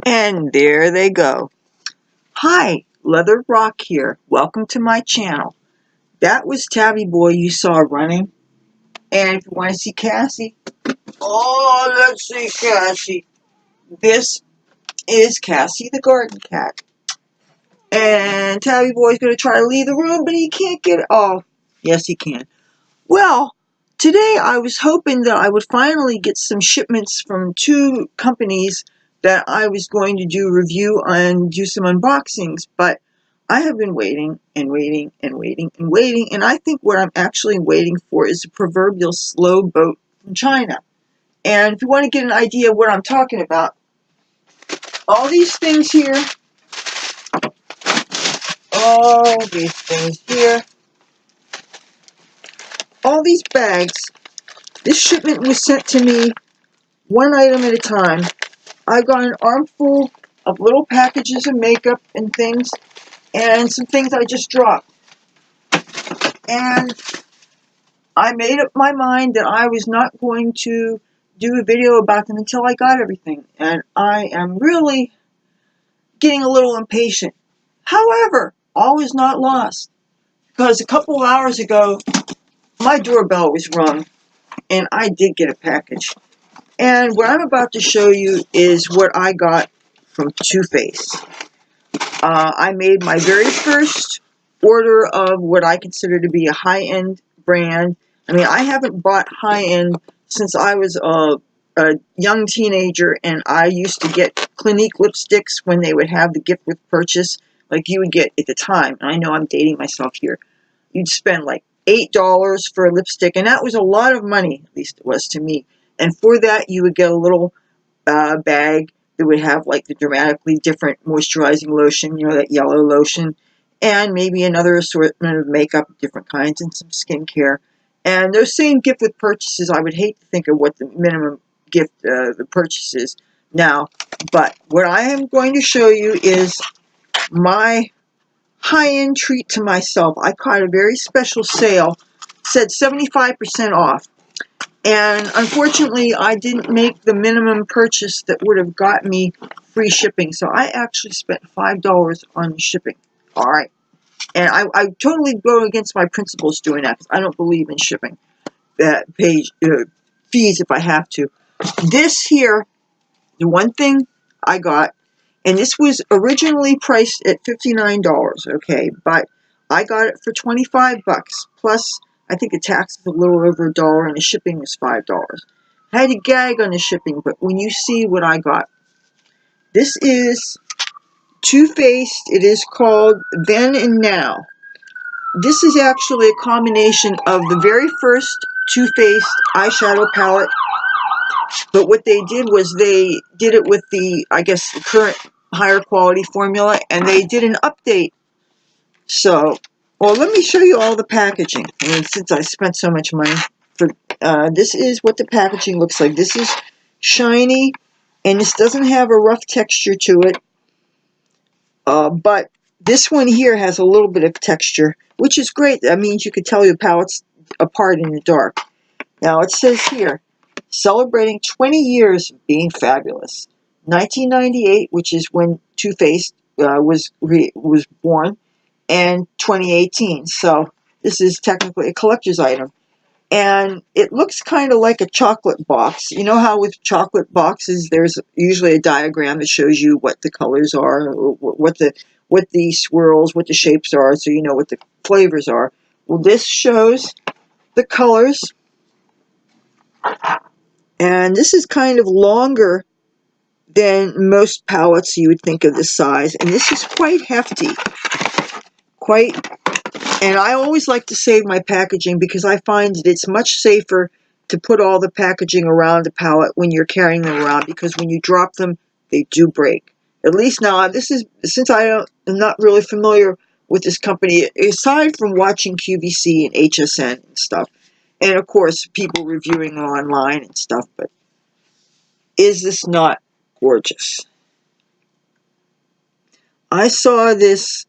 And there they go. Hi, Leathur Rokk here. Welcome to my channel. That was TabbyBoy you saw running. And if you want to see Cassie, oh, let's see Cassie. This is Cassie the garden cat. And TabbyBoy's going to try to leave the room, but he can't get it. Oh, yes, he can. Well, today I was hoping that I would finally get some shipments from two companies that I was going to do review and do some unboxings, but I have been waiting and waiting and waiting and waiting, and I think what I'm actually waiting for is a proverbial slow boat from China. And if you want to get an idea of what I'm talking about, all these things here, all these things here, all these bags, this shipment was sent to me one item at a time. I got an armful of little packages of makeup and things, and some things I just dropped. And I made up my mind that I was not going to do a video about them until I got everything. And I am really getting a little impatient. However, all is not lost. Because a couple of hours ago, my doorbell was rung, and I did get a package. And what I'm about to show you is what I got from Too Faced. I made my very first order of what I consider to be a high-end brand. I mean, I haven't bought high-end since I was a young teenager, and I used to get Clinique lipsticks when they would have the gift with purchase, like you would get at the time. And I know I'm dating myself here. You'd spend like $8 for a lipstick, and that was a lot of money, at least it was to me. And for that, you would get a little bag that would have like the dramatically different moisturizing lotion, you know, that yellow lotion, and maybe another assortment of makeup of different kinds and some skincare. And those same gift with purchases, I would hate to think of what the minimum gift the purchase is now, but what I am going to show you is my high-end treat to myself. I caught a very special sale, said 75% off. And unfortunately, I didn't make the minimum purchase that would have got me free shipping. So I actually spent $5 on shipping. All right. And I totally go against my principles doing that, because I don't believe in shipping fees if I have to. This here, the one thing I got, and this was originally priced at $59, okay, but I got it for 25 bucks, plus I think the tax is a little over $1, and the shipping was $5. I had to gag on the shipping, but when you see what I got, this is Too Faced. It is called Then and Now. This is actually a combination of the very first Too Faced eyeshadow palette, but what they did was they did it with the, I guess, the current higher quality formula, and they did an update. So, well, let me show you all the packaging. And since I spent so much money, for this is what the packaging looks like. This is shiny, and this doesn't have a rough texture to it. But this one here has a little bit of texture, which is great. That means you can tell your palettes apart in the dark. Now, it says here, celebrating 20 years of being fabulous. 1998, which is when Too Faced was born, and 2018. So this is technically a collector's item. And it looks kind of like a chocolate box. You know how with chocolate boxes, there's usually a diagram that shows you what the colors are, what the swirls, what the shapes are, so you know what the flavors are. Well, this shows the colors. And this is kind of longer than most palettes you would think of this size. And this is quite hefty. And I always like to save my packaging, because I find that it's much safer to put all the packaging around the palette when you're carrying them around, because when you drop them, they do break. At least now, this is, since am not really familiar with this company, aside from watching QVC and HSN and stuff, and of course, people reviewing online and stuff, but is this not gorgeous? I saw this,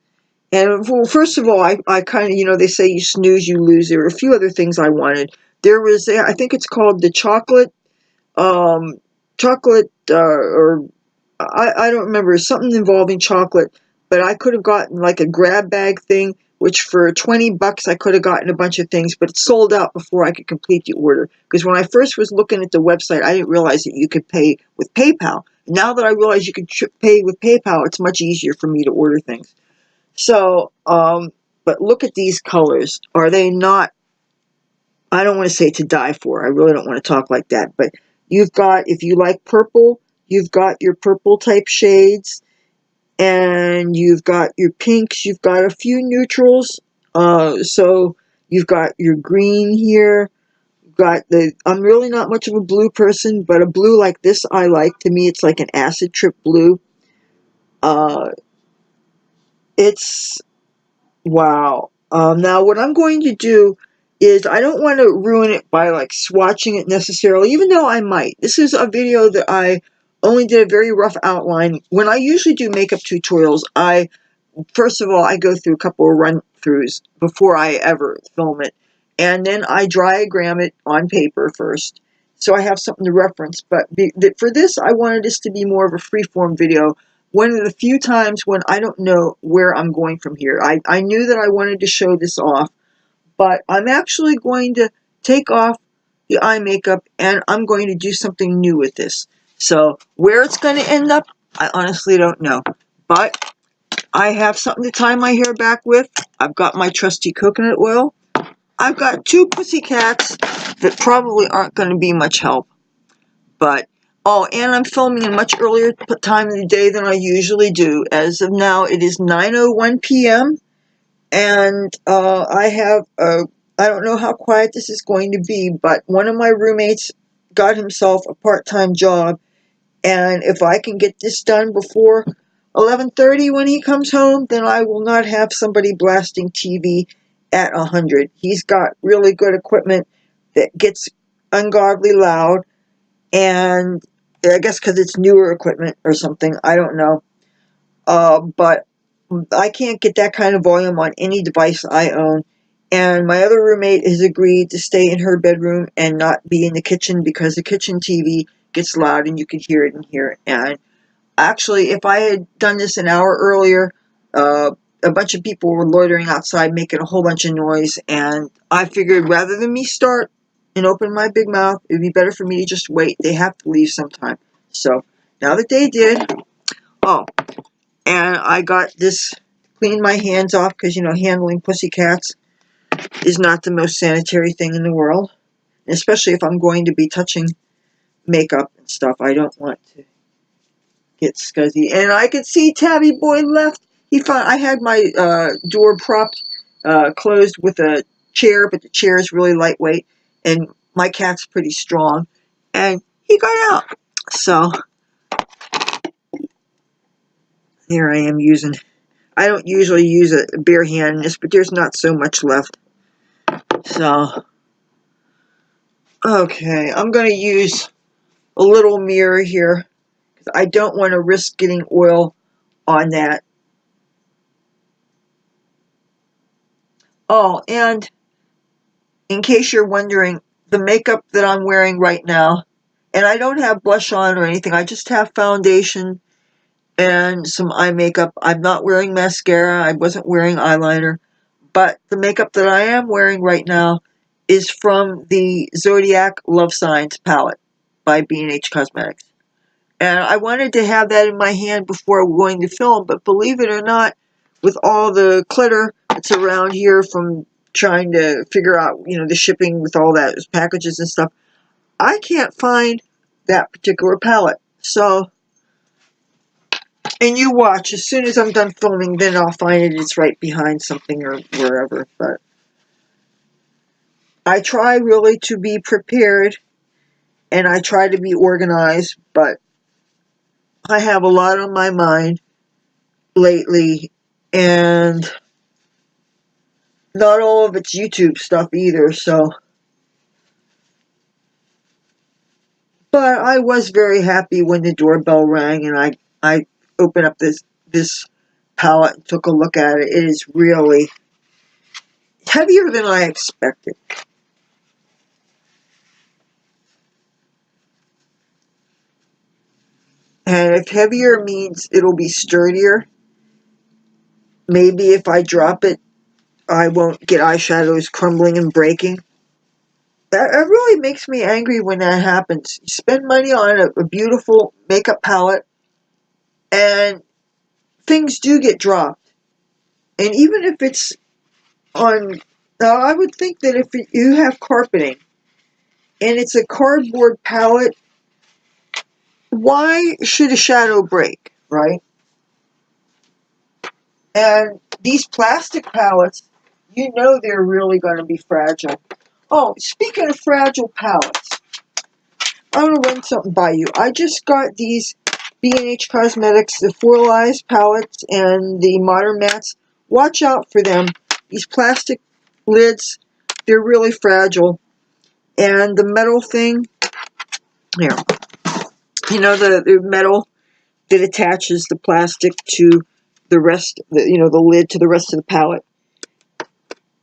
and well, first of all, I kind of, you know, they say you snooze, you lose. There were a few other things I wanted. There was, I think it's called the chocolate, or I don't remember, something involving chocolate, but I could have gotten like a grab bag thing, which for 20 bucks I could have gotten a bunch of things, but it sold out before I could complete the order. Because when I first was looking at the website, I didn't realize that you could pay with PayPal. Now that I realize you can pay with PayPal, it's much easier for me to order things. So, but look at these colors. Are they not, I don't want to say to die for. I really don't want to talk like that. But you've got, if you like purple, you've got your purple type shades. And you've got your pinks. You've got a few neutrals. So you've got your green here. You've got the, I'm really not much of a blue person, but a blue like this I like. To me, it's like an acid trip blue. It's wow. Now, what I'm going to do is I don't want to ruin it by like swatching it necessarily, even though I might. This is a video that I only did a very rough outline. When I usually do makeup tutorials, first of all, I go through a couple of run-throughs before I ever film it. And then I diagram it on paper first, so I have something to reference. But for this, I wanted this to be more of a free-form video. One of the few times when I don't know where I'm going from here. I knew that I wanted to show this off, but I'm actually going to take off the eye makeup and I'm going to do something new with this. So where it's going to end up, I honestly don't know. But I have something to tie my hair back with. I've got my trusty coconut oil. I've got 2 pussycats that probably aren't going to be much help. But, oh, and I'm filming a much earlier time of the day than I usually do. As of now, it is 9:01 p.m. And I have, I don't know how quiet this is going to be, but one of my roommates got himself a part-time job. And if I can get this done before 11:30 when he comes home, then I will not have somebody blasting TV at 100. He's got really good equipment that gets ungodly loud, and I guess because it's newer equipment or something, I don't know. But I can't get that kind of volume on any device I own. And my other roommate has agreed to stay in her bedroom and not be in the kitchen because the kitchen TV gets loud and you can hear it in here. And actually, if I had done this an hour earlier, a bunch of people were loitering outside making a whole bunch of noise, and I figured rather than me start and open my big mouth, it would be better for me to just wait. They have to leave sometime. So, now that they did, oh, and I got this, cleaned my hands off, because, you know, handling pussycats is not the most sanitary thing in the world, especially if I'm going to be touching makeup and stuff. I don't want to get scuzzy. And I could see TabbyBoy left. He found, I had my door propped closed with a chair, but the chair is really lightweight, and my cat's pretty strong, and he got out. So here I am using, I don't usually use a bare hand in this, but there's not so much left. So, okay, I'm going to use a little mirror here, because I don't want to risk getting oil on that. Oh, and in case you're wondering, the makeup that I'm wearing right now, and I don't have blush on or anything, I just have foundation and some eye makeup. I'm not wearing mascara, I wasn't wearing eyeliner, but the makeup that I am wearing right now is from the Zodiac Love Signs palette by B&H Cosmetics. And I wanted to have that in my hand before going to film, but believe it or not, with all the clutter that's around here from trying to figure out, you know, the shipping with all that packages and stuff, I can't find that particular palette. So, and you watch, as soon as I'm done filming, then I'll find it. It's right behind something or wherever. But I try really to be prepared, and I try to be organized, but I have a lot on my mind lately, and not all of it's YouTube stuff either, so. But I was very happy when the doorbell rang and I opened up this palette and took a look at it. It is really heavier than I expected. And if heavier means it'll be sturdier, maybe if I drop it, I won't get eyeshadows crumbling and breaking. That really makes me angry when that happens. You spend money on a beautiful makeup palette, and things do get dropped. And even if it's on, now I would think that if you have carpeting, and it's a cardboard palette, why should a shadow break, right? And these plastic palettes, you know they're really going to be fragile. Oh, speaking of fragile palettes, I'm going to run something by you. I just got these B&H Cosmetics, the Four Eyes palettes and the Modern Mattes. Watch out for them. These plastic lids, they're really fragile. And the metal thing, here, you know, the metal that attaches the plastic to the rest, the lid to the rest of the palette.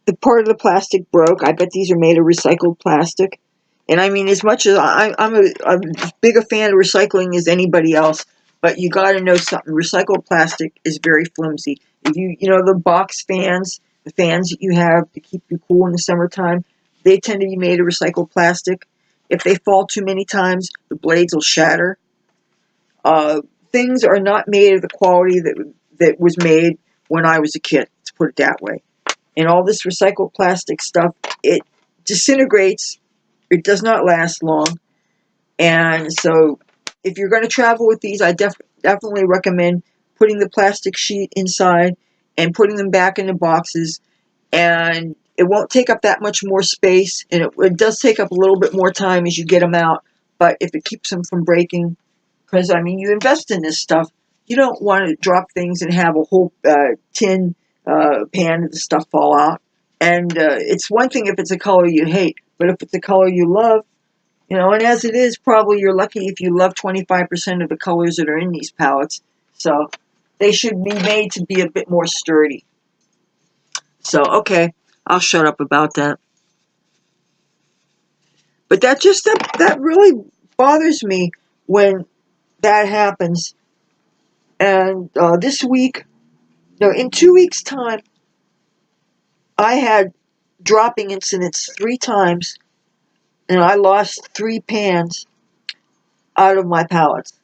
The part of the plastic broke. I bet these are made of recycled plastic. And I mean, as much as I'm as big a fan of recycling as anybody else, but you got to know something. Recycled plastic is very flimsy. If you know the box fans, the fans that you have to keep you cool in the summertime, they tend to be made of recycled plastic. If they fall too many times, the blades will shatter. Things are not made of the quality that was made when I was a kid, let's put it that way. And all this recycled plastic stuff, it disintegrates. It does not last long. And so if you're going to travel with these, I definitely recommend putting the plastic sheet inside and putting them back in the boxes. And it won't take up that much more space. And it does take up a little bit more time as you get them out. But if it keeps them from breaking, because, I mean, you invest in this stuff, you don't want to drop things and have a whole tin pan of the stuff fall out. And it's one thing if it's a color you hate, but if it's a color you love, and as it is, probably you're lucky if you love 25% of the colors that are in these palettes. So they should be made to be a bit more sturdy. So, okay, I'll shut up about that. But that really bothers me when that happens. And this week, no, in 2 weeks' time, I had dropping incidents 3 times, and I lost 3 pans out of my palettes.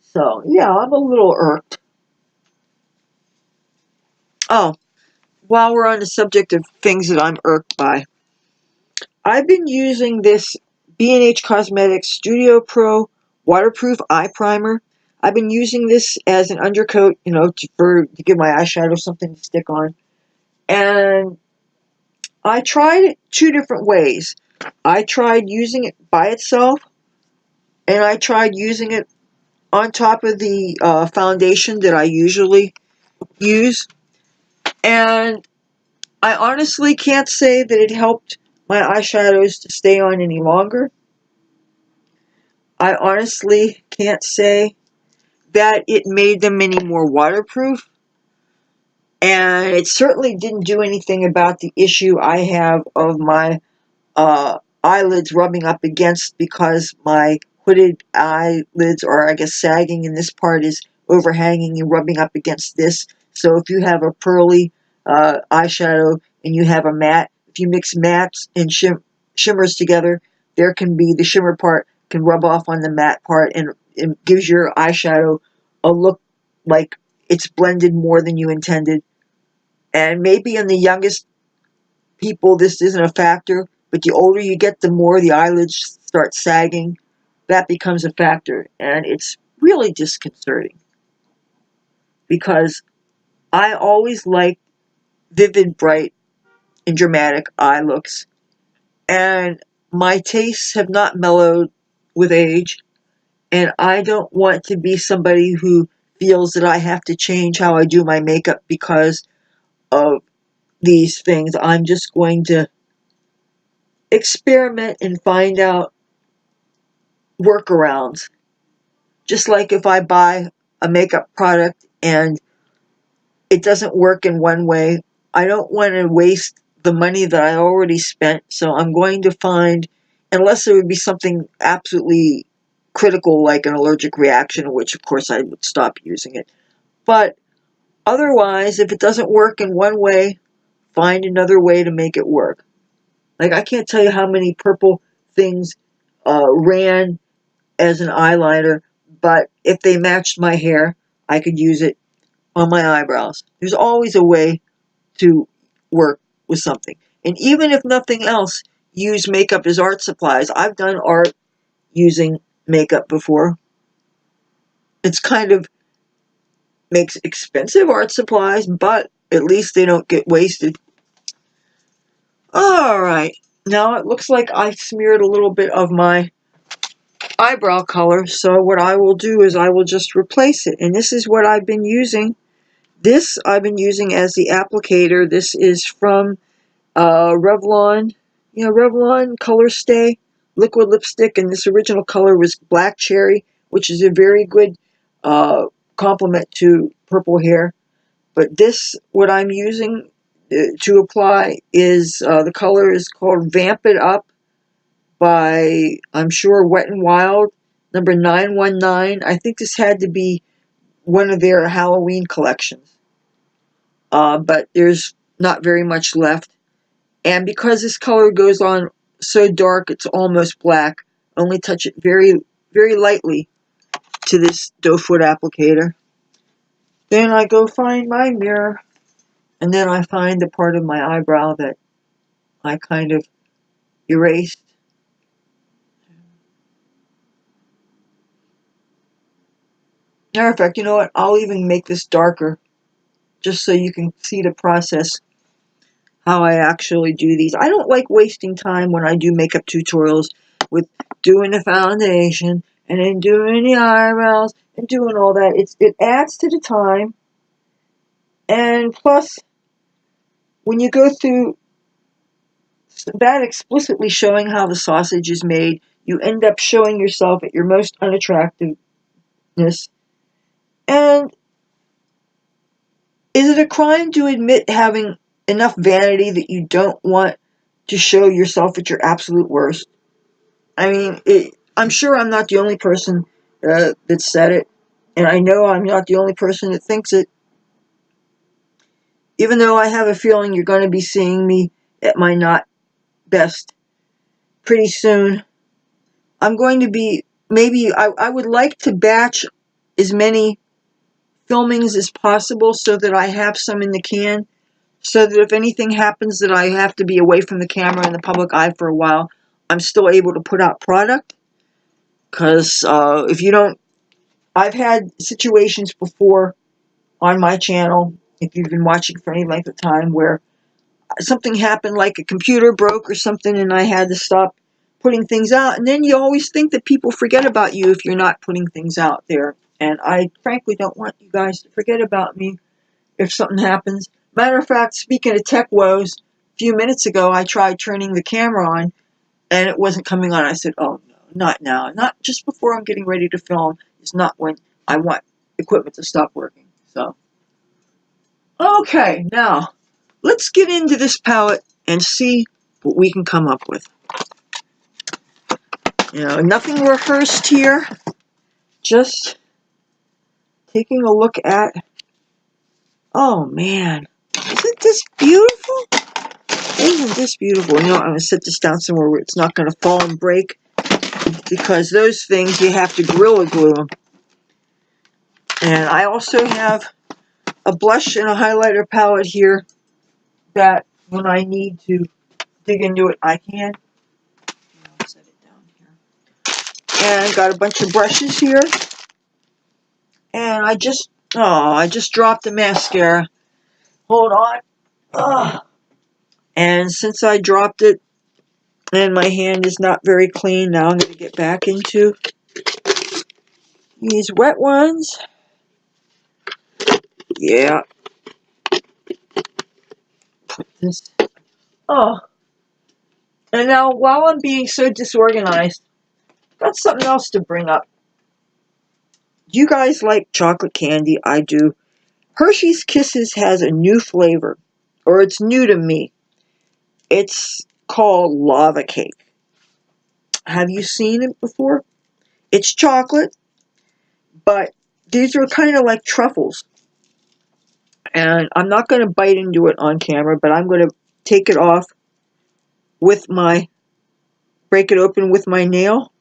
So, yeah, I'm a little irked. Oh, while we're on the subject of things that I'm irked by, I've been using this B&H Cosmetics Studio Pro Waterproof Eye Primer. I've been using this as an undercoat, to give my eyeshadow something to stick on. And I tried it 2 different ways. I tried using it by itself, and I tried using it on top of the foundation that I usually use. And I honestly can't say that it helped my eyeshadows to stay on any longer. I honestly can't say that it made them any more waterproof. And it certainly didn't do anything about the issue I have of my eyelids rubbing up against, because my hooded eyelids are, I guess, sagging, and this part is overhanging and rubbing up against this. So if you have a pearly eyeshadow and you have a matte, if you mix mattes and shimmers together, there can be the shimmer part can rub off on the matte part, and it gives your eyeshadow a look like it's blended more than you intended. And maybe in the youngest people this isn't a factor, but the older you get, the more the eyelids start sagging. That becomes a factor, and it's really disconcerting, because I always liked vivid, bright, and dramatic eye looks, and my tastes have not mellowed with age, and I don't want to be somebody who feels that I have to change how I do my makeup because of these things. I'm just going to experiment and find out workarounds. Just like if I buy a makeup product and it doesn't work in one way, I don't want to waste the money that I already spent, so I'm going to find, unless it would be something absolutely critical, like an allergic reaction, in which, of course, I would stop using it. But otherwise, if it doesn't work in one way, find another way to make it work. Like, I can't tell you how many purple things ran as an eyeliner, but if they matched my hair, I could use it on my eyebrows. There's always a way to work with something. And even if nothing else, use makeup as art supplies. I've done art using makeup before. It's kind of makes expensive art supplies, but at least they don't get wasted. Alright, now it looks like I smeared a little bit of my eyebrow color, so what I will do is I will just replace it. And this is what I've been using. This I've been using as the applicator. This is from Revlon, Revlon Color Stay liquid lipstick, and this original color was Black Cherry, which is a very good complement to purple hair. But this, what I'm using to apply is, the color is called Vamp It Up by, I'm sure, Wet n Wild, number 919. I think this had to be one of their Halloween collections. But there's not very much left. And because this color goes on so dark, it's almost black, I only touch it very, very lightly to this doe foot applicator. Then I go find my mirror, and then I find the part of my eyebrow that I kind of erased. Matter of fact, you know what? I'll even make this darker, just so you can see the process, how I actually do these. I don't like wasting time when I do makeup tutorials with doing the foundation and then doing the eyebrows and doing all that. It adds to the time. And plus, when you go through that explicitly showing how the sausage is made, you end up showing yourself at your most unattractiveness. And is it a crime to admit having enough vanity that you don't want to show yourself at your absolute worst? I mean, I'm sure I'm not the only person that said it, and I know I'm not the only person that thinks it. Even though I have a feeling you're going to be seeing me at my not best pretty soon. I'm going to be, maybe, I would like to batch as many filmings as possible so that I have some in the can, so that if anything happens that I have to be away from the camera and the public eye for a while, I'm still able to put out product. Because if you don't, I've had situations before on my channel, if you've been watching for any length of time, where something happened, like a computer broke or something, and I had to stop putting things out. And then you always think that people forget about you if you're not putting things out there. And I frankly don't want you guys to forget about me if something happens. Matter of fact, speaking of tech woes, a few minutes ago I tried turning the camera on and it wasn't coming on. I said, oh no, not now. Not just before I'm getting ready to film. It's not when I want equipment to stop working. So, okay, now let's get into this palette and see what we can come up with. Nothing rehearsed here. Just taking a look at, oh man, isn't this beautiful? Isn't this beautiful? I'm going to set this down somewhere where it's not going to fall and break, because those things, you have to Gorilla Glue them. And I also have a blush and a highlighter palette here that when I need to dig into it, I can. I'll set it down here. And I got a bunch of brushes here. And I just dropped the mascara. Hold on. And since I dropped it, and my hand is not very clean, now I'm going to get back into these wet ones. Yeah. Put this. Oh. And now, while I'm being so disorganized, I've got something else to bring up. Do you guys like chocolate candy? I do. Hershey's Kisses has a new flavor, or it's new to me. It's called lava cake. Have you seen it before? It's chocolate, but these are kind of like truffles. And I'm not going to bite into it on camera, but I'm going to take it off with break it open with my nail.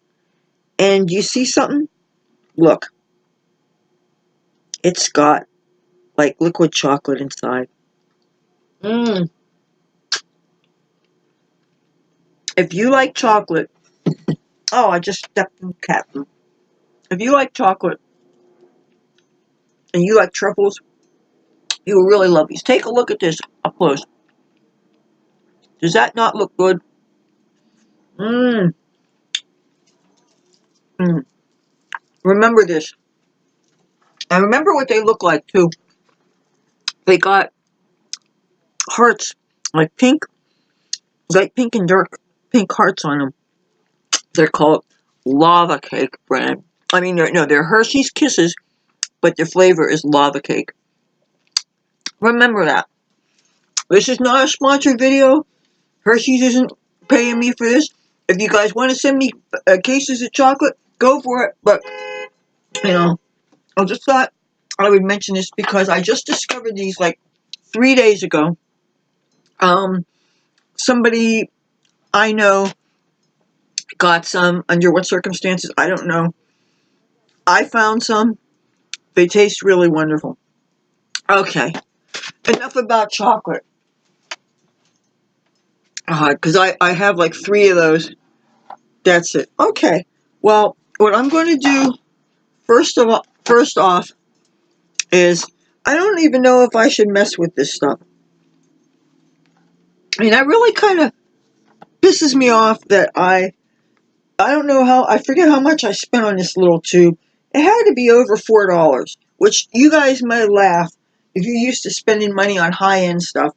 And you see something? Look. It's got like liquid chocolate inside. Mmm. If you like chocolate, oh, I just stepped in cat food. If you like chocolate and you like truffles, you will really love these. Take a look at this up close. Does that not look good? Mmm. Mm. Remember this. And remember what they look like too. They got hearts, like pink, light pink and dark pink hearts on them. They're called Lava Cake brand. I mean, they're Hershey's Kisses, but their flavor is lava cake. Remember that. This is not a sponsored video. Hershey's isn't paying me for this. If you guys want to send me cases of chocolate, go for it. But, you know, I just thought I would mention this because I just discovered these like 3 days ago. Somebody I know got some. Under what circumstances, I don't know. I found some. They taste really wonderful. Okay, enough about chocolate. Because I have like 3 of those. That's it. Okay. Well, what I'm going to do first off is I don't even know if I should mess with this stuff. I mean, that really kind of pisses me off that I don't know how, I forget how much I spent on this little tube. It had to be over $4, which you guys might laugh if you're used to spending money on high-end stuff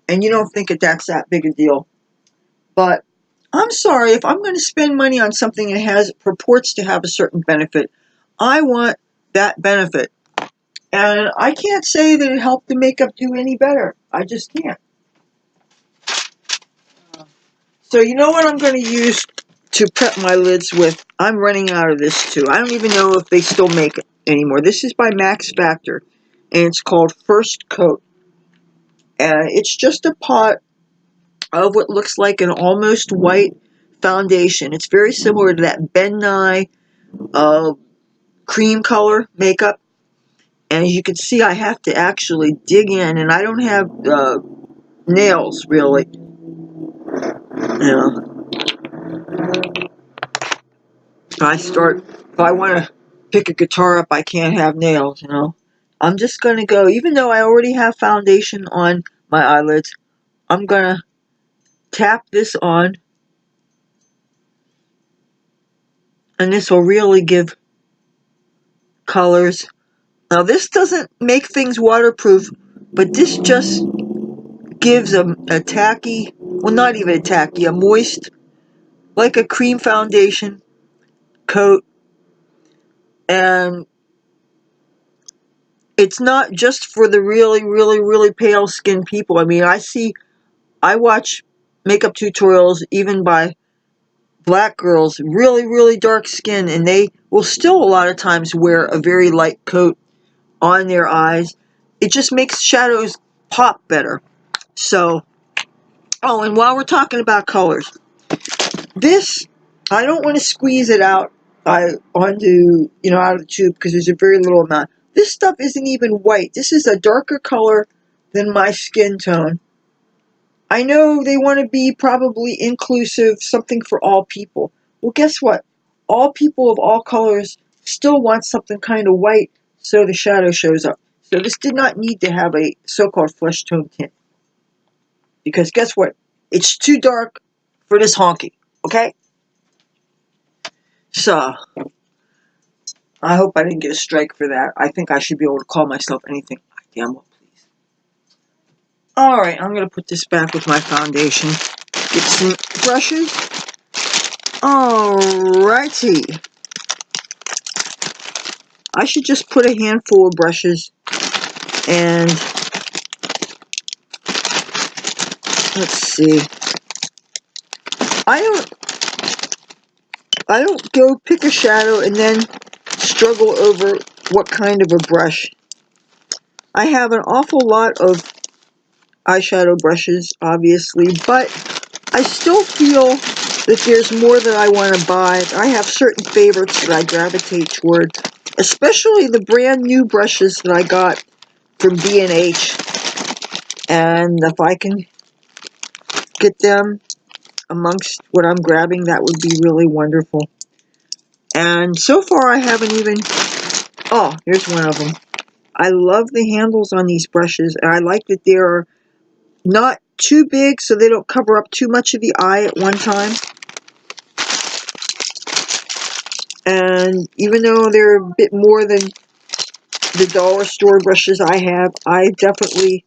and you don't think that's that big a deal. But I'm sorry, if I'm going to spend money on something that purports to have a certain benefit, I want that benefit. And I can't say that it helped the makeup do any better. I just can't. So you know what I'm going to use to prep my lids with? I'm running out of this too. I don't even know if they still make it anymore. This is by Max Factor, and it's called First Coat. And it's just a pot of what looks like an almost white foundation. It's very similar to that Ben Nye cream color makeup. And as you can see, I have to actually dig in, and I don't have nails, really. You know, if I want to pick a guitar up, I can't have nails, you know. I'm just going to go, even though I already have foundation on my eyelids, I'm going to tap this on, and this will really give colors. Now, this doesn't make things waterproof, but this just gives a tacky, well, not even a tacky, a moist, like a cream foundation coat. And it's not just for the really, really, really pale skinned people. I mean, I watch makeup tutorials even by black girls, really, really dark skin, and they will still a lot of times wear a very light coat on their eyes. It just makes shadows pop better. So, oh, and while we're talking about colors, this, I don't want to squeeze it out out of the tube because there's a very little amount. This stuff isn't even white. This is a darker color than my skin tone. I know they want to be probably inclusive, something for all people. Well, guess what? All people of all colors still want something kind of white so the shadow shows up. So this did not need to have a so-called flesh tone tint. Because guess what? It's too dark for this honky. Okay? So, I hope I didn't get a strike for that. I think I should be able to call myself anything I damn well please. Alright, I'm going to put this back with my foundation. Get some brushes. Alrighty. I should just put a handful of brushes and let's see. I don't I don't go pick a shadow and then struggle over what kind of a brush. I have an awful lot of eyeshadow brushes, obviously, but I still feel that there's more that I want to buy. I have certain favorites that I gravitate toward, especially the brand new brushes that I got from B&H. And if I can get them amongst what I'm grabbing, that would be really wonderful. And so far I haven't even... Oh, here's one of them. I love the handles on these brushes, and I like that they're not too big so they don't cover up too much of the eye at one time. And even though they're a bit more than the dollar store brushes I have, I definitely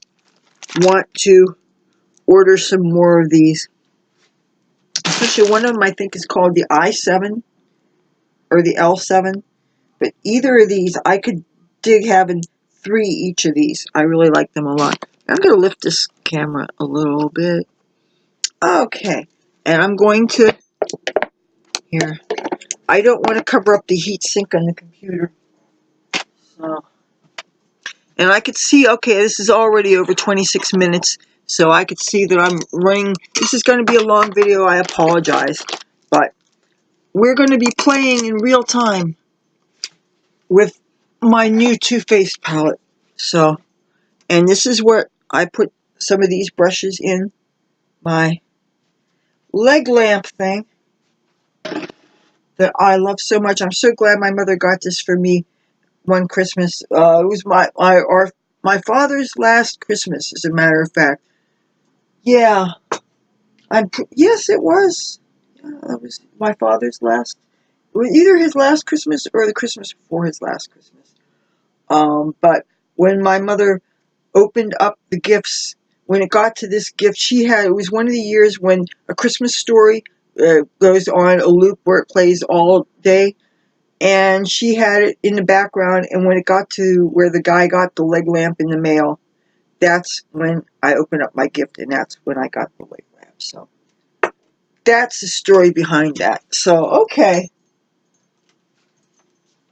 want to order some more of these. Especially one of them I think is called the I7 or the L7. But either of these, I could dig having 3 each of these. I really like them a lot. I'm going to lift this camera a little bit. Okay. And I'm going to... Here. I don't want to cover up the heat sink on the computer. So... And I could see, okay, this is already over 26 minutes, so I could see that I'm running. This is going to be a long video, I apologize. But we're going to be playing in real time with my new Too Faced palette. So, and this is where I put some of these brushes in my leg lamp thing that I love so much. I'm so glad my mother got this for me one Christmas. It was my father's last Christmas, as a matter of fact. Yeah, yes, it was. Yeah, it was my father's last. It was either his last Christmas or the Christmas before his last Christmas. But when my mother opened up the gifts, when it got to this gift, it was one of the years when A Christmas Story goes on a loop where it plays all day. And she had it in the background, and when it got to where the guy got the leg lamp in the mail, that's when I opened up my gift, and that's when I got the leg lamp. So that's the story behind that. So, okay.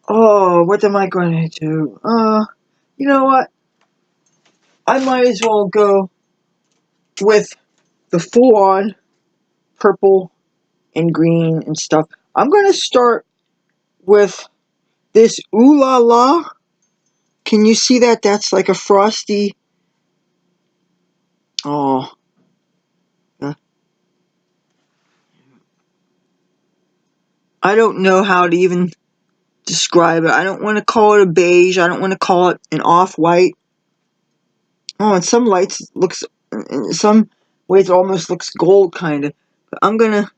Oh, what am I going to do? You know what? I might as well go with the full-on purple and green and stuff. I'm going to start with this Ooh La La. Can you see that? That's like a frosty... Oh. I don't know how to even describe it. I don't want to call it a beige. I don't want to call it an off-white. Oh, in some lights it looks... In some ways it almost looks gold, kind of. But I'm going to...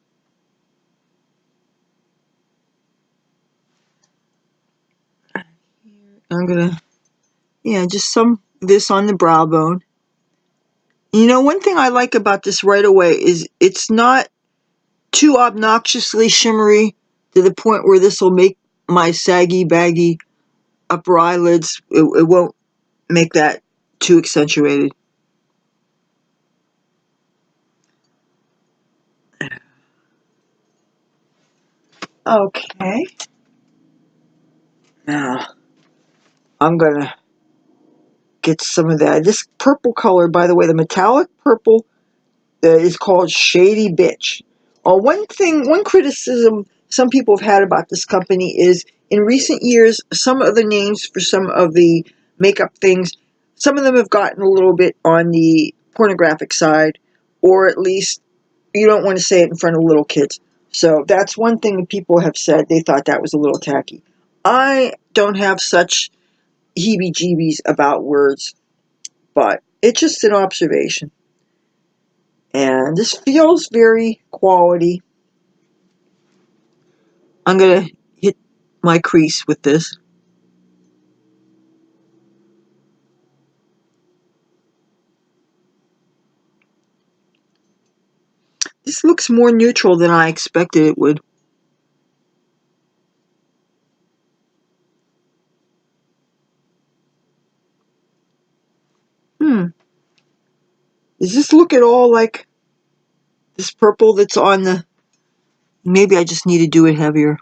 Yeah, just some this on the brow bone. You know, one thing I like about this right away is it's not too obnoxiously shimmery to the point where this will make my saggy, baggy upper eyelids. It won't make that too accentuated. Okay. Now, I'm going to get some of that. This purple color, by the way, the metallic purple, is called Shady Bitch. One criticism some people have had about this company is in recent years, some of the names for some of the makeup things, some of them have gotten a little bit on the pornographic side, or at least you don't want to say it in front of little kids. So that's one thing that people have said. They thought that was a little tacky. I don't have such heebie-jeebies about words, but it's just an observation. And this feels very quality. I'm going to hit my crease with this. This looks more neutral than I expected it would. Does this look at all like this purple that's on the Maybe I just need to do it heavier.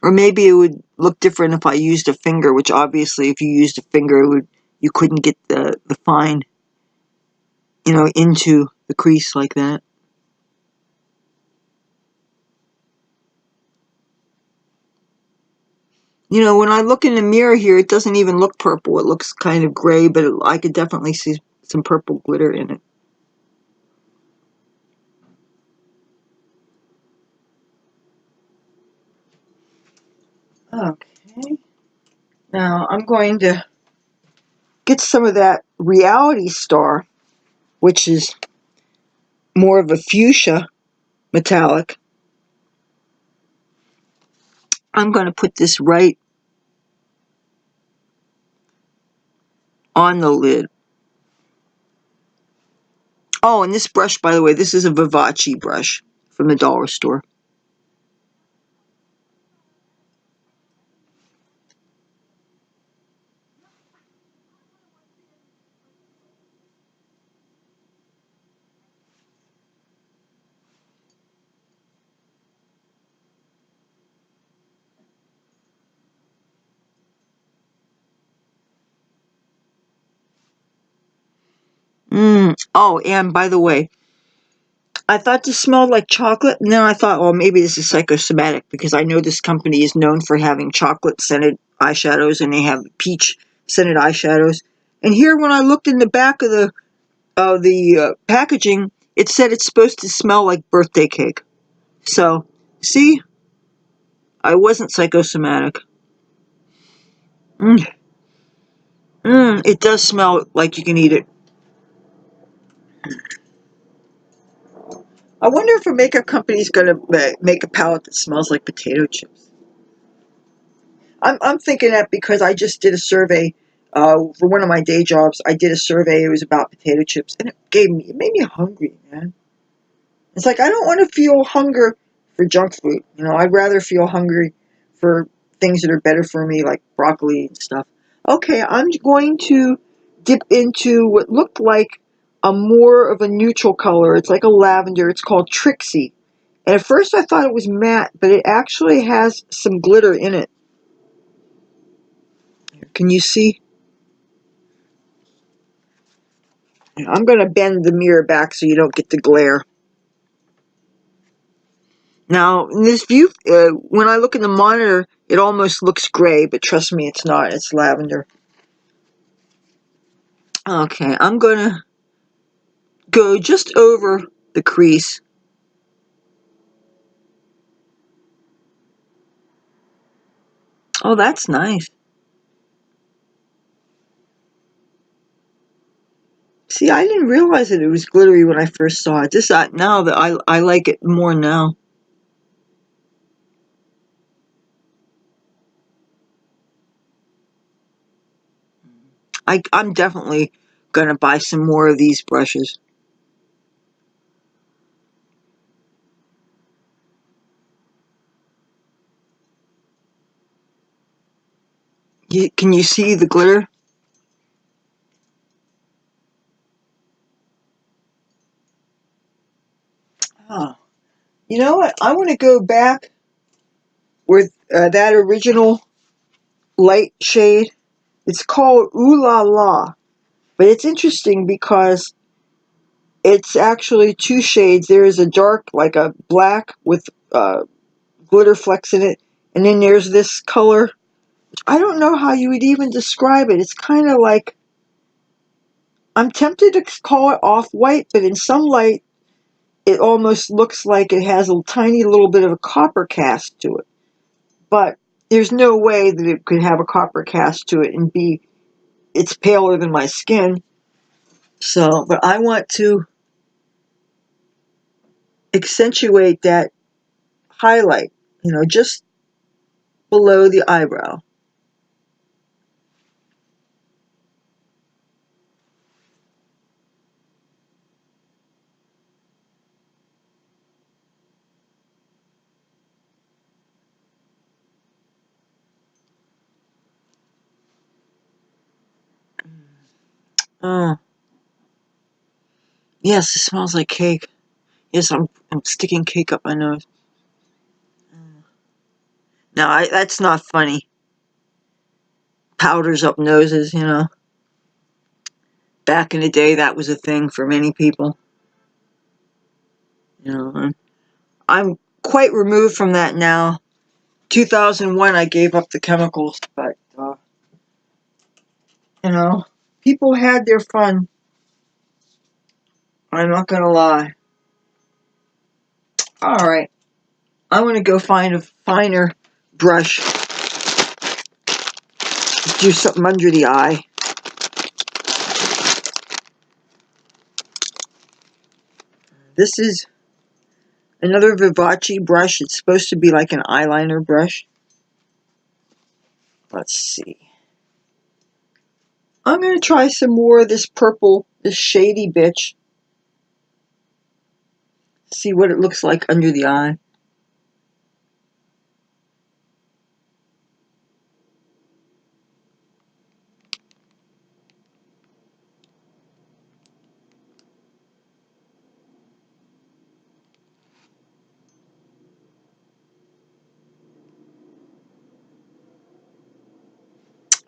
Or maybe it would look different if I used a finger, which obviously if you used a finger, you couldn't get the fine, into the crease like that. When I look in the mirror here, it doesn't even look purple. It looks kind of gray, but I could definitely see some purple glitter in it. Okay. Now I'm going to get some of that Reality Star, which is more of a fuchsia metallic. I'm going to put this right on the lid. Oh, and this brush, by the way, this is a Vivace brush from the dollar store. Oh, and by the way, I thought this smelled like chocolate, and then I thought, well, maybe this is psychosomatic, because I know this company is known for having chocolate-scented eyeshadows, and they have peach-scented eyeshadows. And here, when I looked in the back of the packaging, it said it's supposed to smell like birthday cake. So, see? I wasn't psychosomatic. It does smell like you can eat it. I wonder if a makeup company is going to make a palette that smells like potato chips. I'm thinking that because I just did a survey for one of my day jobs. I did a survey. It was about potato chips, and it made me hungry, man. It's like I don't want to feel hunger for junk food. I'd rather feel hungry for things that are better for me, like broccoli and stuff. Okay, I'm going to dip into what looked like a more of a neutral color. It's like a lavender. It's called Trixie. And at first I thought it was matte, but it actually has some glitter in it. Can you see? I'm going to bend the mirror back so you don't get the glare. Now, in this view, when I look in the monitor, it almost looks gray, but trust me, it's not. It's lavender. Okay, I'm going to go just over the crease. Oh, that's nice. See, I didn't realize that it was glittery when I first saw it. Now that I like it more now. I'm definitely going to buy some more of these brushes. Can you see the glitter? Oh. You know what? I want to go back with that original light shade. It's called Ooh La La. But it's interesting because it's actually two shades. There is a dark, like a black with glitter flecks in it. And then there's this color. I don't know how you would even describe it. It's kind of like, I'm tempted to call it off-white, but in some light, it almost looks like it has a tiny little bit of a copper cast to it. But there's no way that it could have a copper cast to it and it's paler than my skin. So, but I want to accentuate that highlight, just below the eyebrow. Oh. Yes, it smells like cake. Yes, I'm sticking cake up my nose. No, that's not funny. Powders up noses, you know. Back in the day, that was a thing for many people. You know, I'm quite removed from that now. 2001, I gave up the chemicals, but, you know, people had their fun. I'm not gonna lie. Alright, I'm gonna go find a finer brush. Do something under the eye. This is another Vivace brush. It's supposed to be like an eyeliner brush. Let's see. I'm going to try some more of this purple, this shady bitch. See what it looks like under the eye.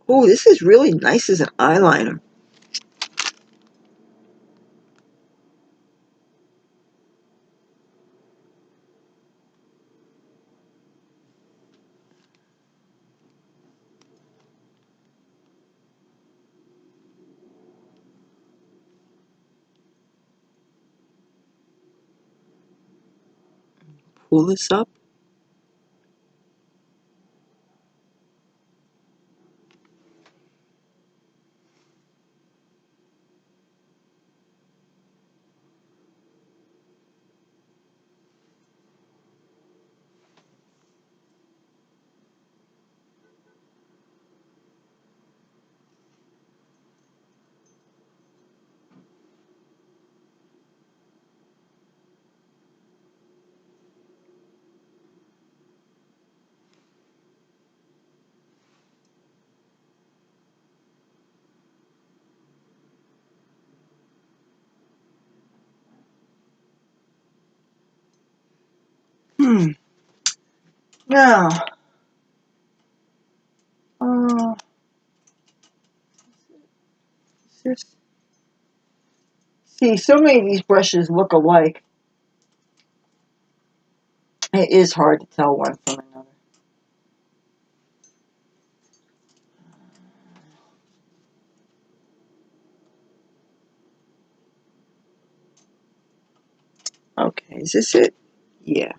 Oh, this is really nice as an eyeliner. Pull this up. Now, see, so many of these brushes look alike. It is hard to tell one from another. Okay, is this it? Yeah.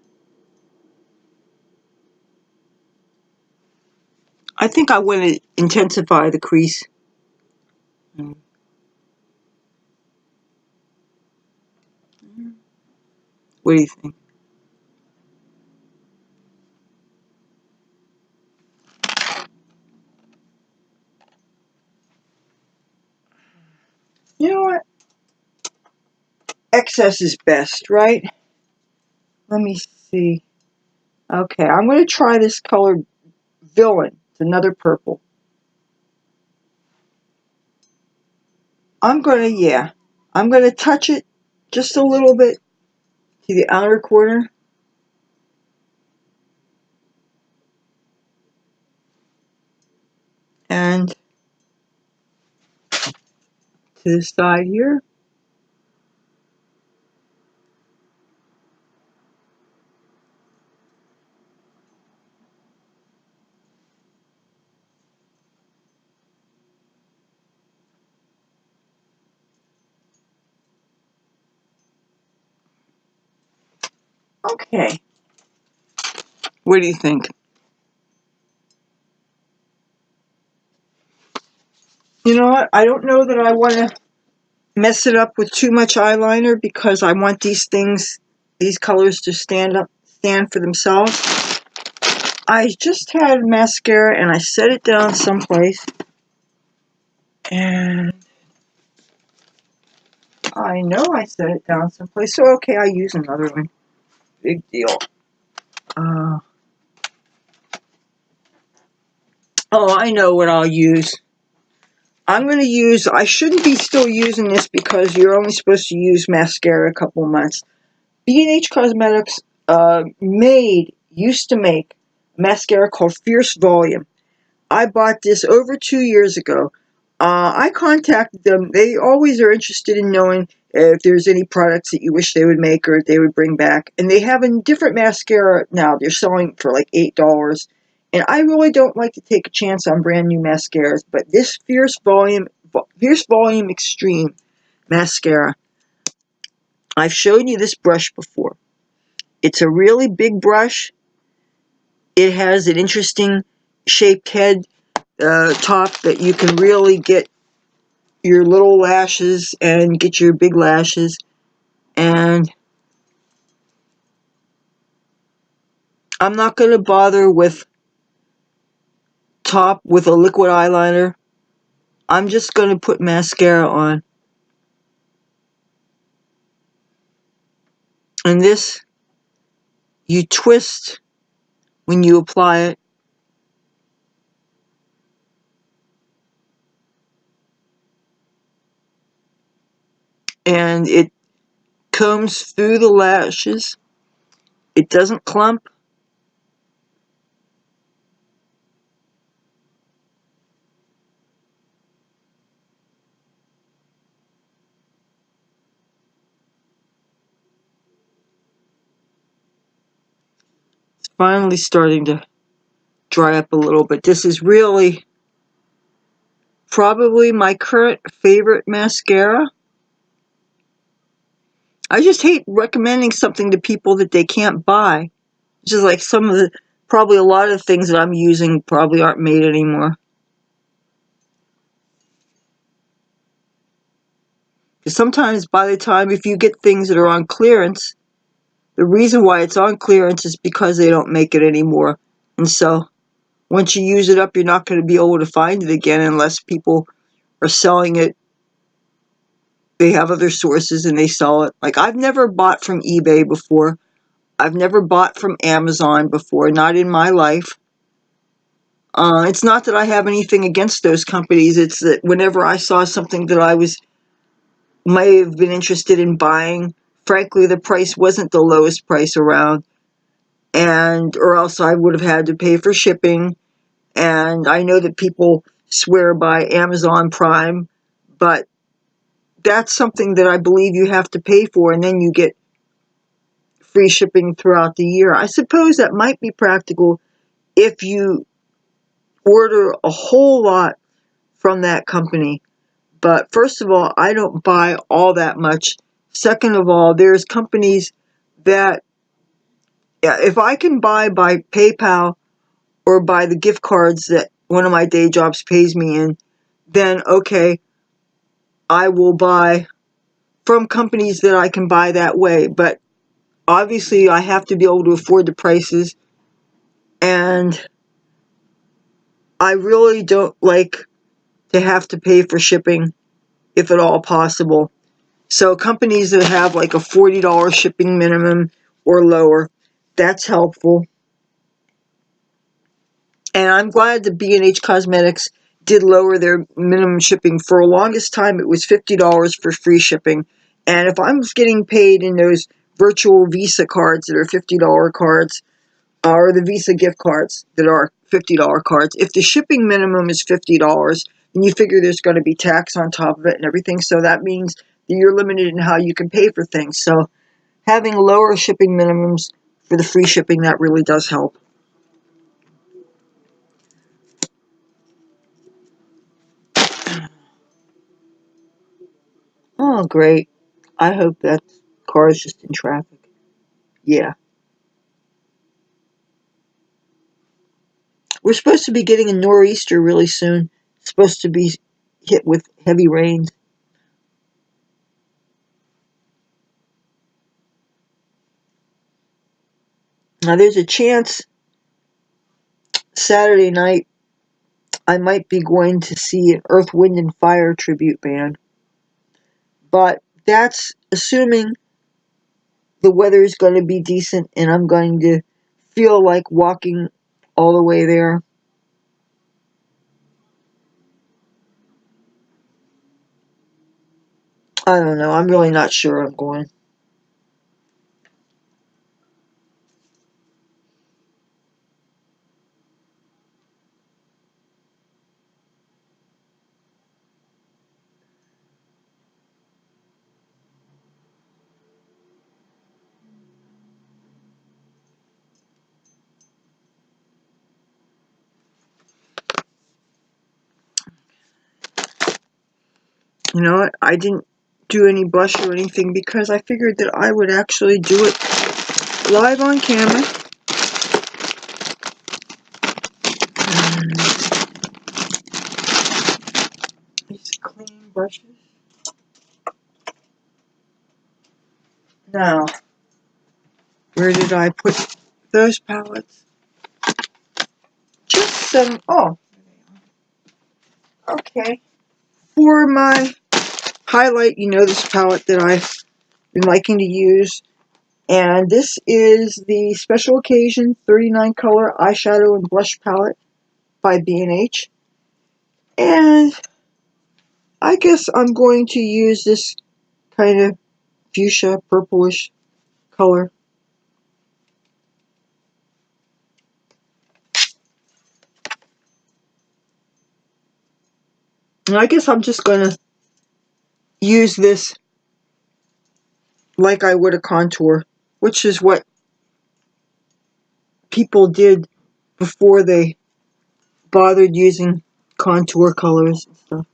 I think I want to intensify the crease. What do you think? You know what? Excess is best, right? Let me see. Okay, I'm going to try this color Villain. It's another purple. I'm going to touch it just a little bit to the outer corner. And to the side here. Okay. What do you think? You know what? I don't know that I want to mess it up with too much eyeliner because I want these colors to stand for themselves. I just had mascara and I set it down someplace. And I know I set it down someplace. So, okay, I use another one. Big deal. Oh, I know what I'll use. I'm going to use, I shouldn't be still using this because you're only supposed to use mascara a couple months. B&H Cosmetics used to make mascara called Fierce Volume. I bought this over 2 years ago. I contacted them. They always are interested in knowing if there's any products that you wish they would make or they would bring back. And they have a different mascara now. They're selling for like $8. And I really don't like to take a chance on brand new mascaras. But this Fierce Volume Extreme mascara, I've shown you this brush before. It's a really big brush. It has an interesting shaped head top that you can really get your little lashes and get your big lashes. And I'm not going to bother with top with a liquid eyeliner. I'm just going to put mascara on. And this, you twist when you apply it. And it combs through the lashes. It doesn't clump. It's finally starting to dry up a little bit. This is really probably my current favorite mascara. I just hate recommending something to people that they can't buy. Just like some of the, probably a lot of the things that I'm using probably aren't made anymore. Because sometimes by the time, if you get things that are on clearance, the reason why it's on clearance is because they don't make it anymore. And so, once you use it up, you're not going to be able to find it again unless people are selling it. They have other sources and they sell it. Like, I've never bought from eBay before. I've never bought from Amazon before, not in my life. It's not that I have anything against those companies. It's that whenever I saw something that I might have been interested in buying, frankly, the price wasn't the lowest price around, or else I would have had to pay for shipping. And I know that people swear by Amazon Prime, but that's something that I believe you have to pay for, and then you get free shipping throughout the year. I suppose that might be practical if you order a whole lot from that company. But first of all, I don't buy all that much. Second of all, there's companies that, if I can buy by PayPal or by the gift cards that one of my day jobs pays me in, then okay, I will buy from companies that I can buy that way. But obviously, I have to be able to afford the prices, and I really don't like to have to pay for shipping, if at all possible. So companies that have like a $40 shipping minimum or lower, that's helpful. And I'm glad that B&H Cosmetics did lower their minimum shipping. For the longest time, it was $50 for free shipping. And if I'm getting paid in those virtual Visa cards that are $50 cards, or the Visa gift cards that are $50 cards, if the shipping minimum is $50, then you figure there's going to be tax on top of it and everything. So that means that you're limited in how you can pay for things. So having lower shipping minimums for the free shipping, that really does help. Oh, great. I hope that car is just in traffic. Yeah. We're supposed to be getting a nor'easter really soon. It's supposed to be hit with heavy rains. Now, there's a chance Saturday night I might be going to see an Earth, Wind, and Fire tribute band. But that's assuming the weather is going to be decent and I'm going to feel like walking all the way there. I don't know. I'm really not sure I'm going. You know what? I didn't do any blush or anything because I figured that I would actually do it live on camera. These clean brushes. Now, where did I put those palettes? Just some, oh, okay. For my highlight, you know this palette that I've been liking to use. And this is the Special Occasion 39 color eyeshadow and blush palette by B&H. And I guess I'm going to use this kind of fuchsia purplish color. And I guess I'm just going to use this like I would a contour, which is what people did before they bothered using contour colors and stuff.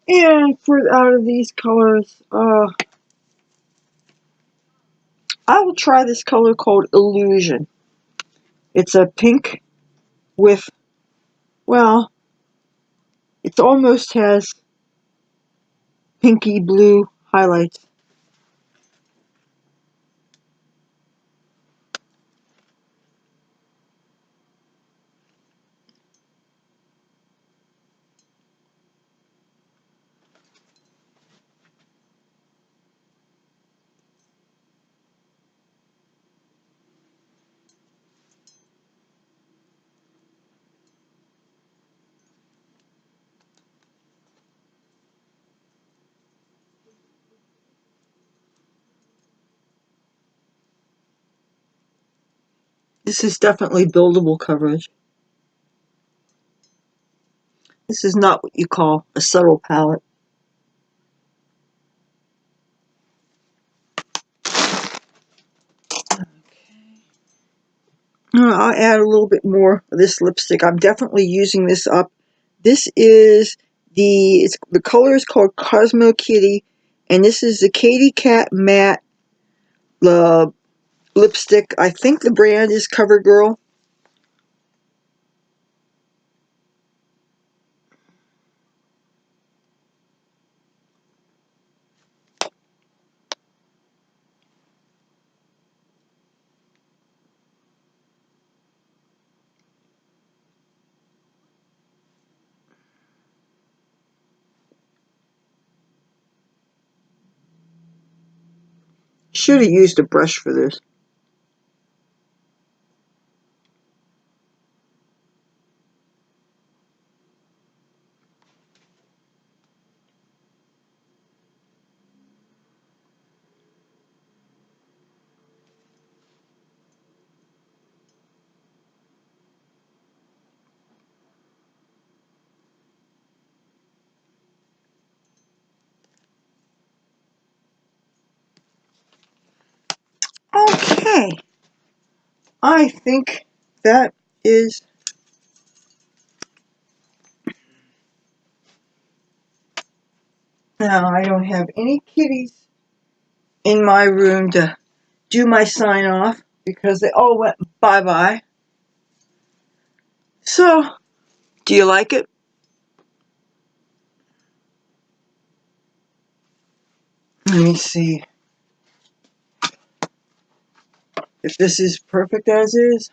And for out of these colors, I will try this color called Illusion. It's a pink with, well, it almost has pinky blue highlights. This is definitely buildable coverage. This is not what you call a subtle palette. I'll add a little bit more of this lipstick. I'm definitely using this up. This is the color is called Cosmo Kitty, and this is the Katy Kat Matte lipstick. I think the brand is CoverGirl. Should have used a brush for this. Okay. I think that is now. I don't have any kitties in my room to do my sign off because they all went bye-bye. So, do you like it? Let me see if this is perfect as is.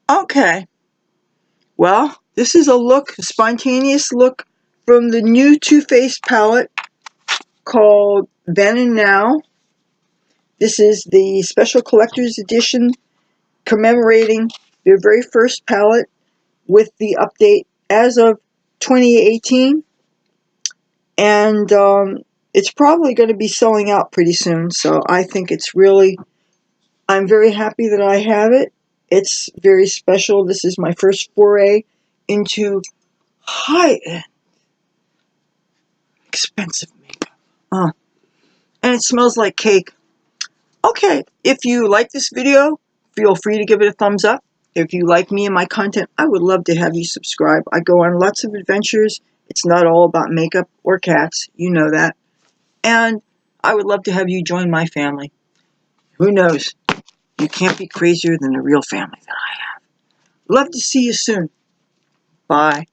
Okay. Well, this is a look, a spontaneous look from the new Too Faced palette called Then and Now. This is the special collector's edition commemorating their very first palette with the update as of 2018. And it's probably going to be selling out pretty soon, so I think it's really, I'm very happy that I have it. It's very special. This is my first foray into high-end, expensive makeup. And it smells like cake. Okay, if you like this video, feel free to give it a thumbs up. If you like me and my content, I would love to have you subscribe. I go on lots of adventures. It's not all about makeup or cats. You know that. And I would love to have you join my family. Who knows? You can't be crazier than the real family that I have. Love to see you soon. Bye.